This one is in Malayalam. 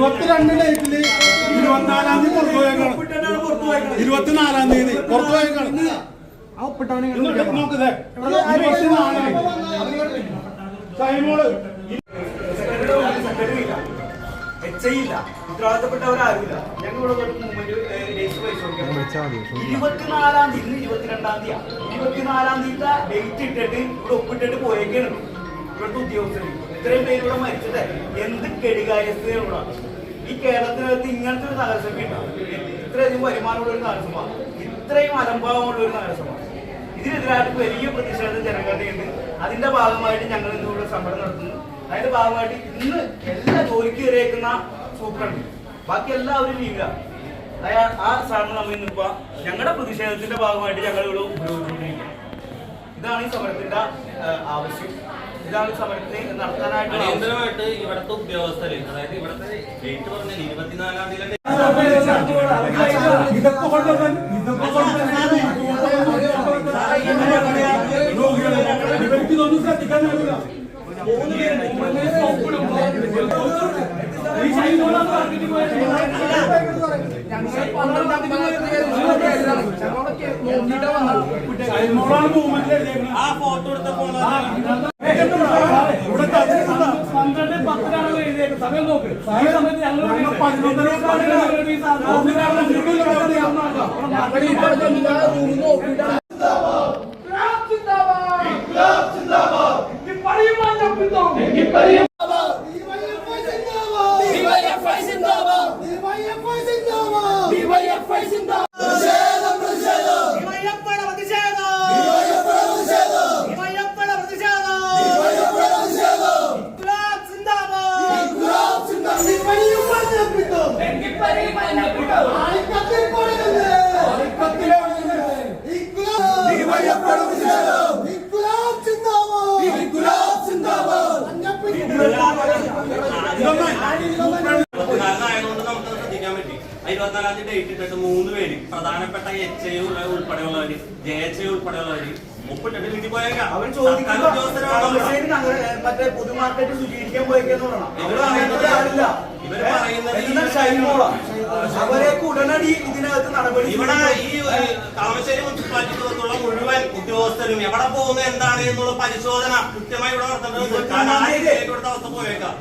22 ഡേറ്റില് 24-ാം തീയതി പുറത്തു പോയേക്കാണ്. 24-ാം തീയതി പുറത്തു പോയേക്കാണ്. നോക്ക് ഉത്തരവാദിത്തപ്പെട്ടവരാരുമില്ല. ഞങ്ങളിവിടെ 24-ാം തീയതി 22-ാം തീയതി 24-ാം തീയതി ഡേറ്റ് ഇട്ടിട്ട് ഇവിടെ ഒപ്പിട്ടിട്ട് പോയേക്കാണ് ഇവിടുത്തെ ഉദ്യോഗസ്ഥർ. ഇത്രയും പേര് ഇവിടെ മരിച്ചത് എന്ത് കെടികാര്യസ്ഥതയുള്ള ഈ കേരളത്തിനകത്ത് ഇങ്ങനത്തെ ഒരു നഗരസഭ ഉണ്ടാവും. ഇത്രയധികം വരുമാനമുള്ള ഒരു നഗരസഭ, ഇത്രയും അലംഭാവമുള്ള ഒരു നഗരസഭ. ഇതിനെതിരായിട്ട് വലിയ പ്രതിഷേധം ജനങ്ങളുടെ ഉണ്ട്. അതിന്റെ ഭാഗമായിട്ട് ഞങ്ങൾ ഇന്നിവിടെ സമരം നടത്തുന്നു. അതിന്റെ ഭാഗമായിട്ട് ഇന്ന് എല്ലാ ജോലിക്ക് കയറിയേക്കുന്ന സൂപ്രണ്ട്, ബാക്കി എല്ലാവരും ലീവില്ല. ആ സ്ഥാനം നമ്മൾ ഇന്നിപ്പോ ഞങ്ങളുടെ പ്രതിഷേധത്തിന്റെ ഭാഗമായിട്ട് ഞങ്ങൾ ഇവിടെ ഉപയോഗിച്ചുകൊണ്ടിരിക്കുക. ഇതാണ് ഈ സമരത്തിന്റെ ആവശ്യം. ഇതാണ് സമരത്തെ നടത്താനായിട്ട് അടിയന്തരമായിട്ട് ഇവിടുത്തെ ഉദ്യോഗസ്ഥര്, അതായത് ഇവിടുത്തെ ഡേറ്റ് പറഞ്ഞ 24-ാം തീയതി ആ ഫോട്ടോ എടുത്ത സമയം നോക്ക്. സമയത്ത് ഞങ്ങൾ 24-ാം തീയതി ഡേറ്റ് ഇട്ടിട്ട് 3 പേര് പ്രധാനപ്പെട്ട HI ഉൾപ്പെടെയുള്ളവര് JHI ഉൾപ്പെടെയുള്ളവര് ഒപ്പിട്ടിട്ട് വീട്ടിൽ പോയേക്കാം. മറ്റേ പൊതുമാർക്കറ്റ് ശുചീകരിക്കാൻ പോയേക്കെന്ന് പറയണം. അവരേക്ക് ഉടനടി ഇതിനകത്ത് നടപടി. ഇവിടെ ഈ കളമശ്ശേരി മുനിസിപ്പാലിറ്റിക്ക് നിന്നുള്ള മുഴുവൻ ഉദ്യോഗസ്ഥരും എവിടെ പോകുന്നത് എന്താണ് എന്നുള്ള പരിശോധന കൃത്യമായി ഇവിടെ നടത്തേണ്ടത്. ഇവിടുത്തെ അവസ്ഥ പോയേക്കാം.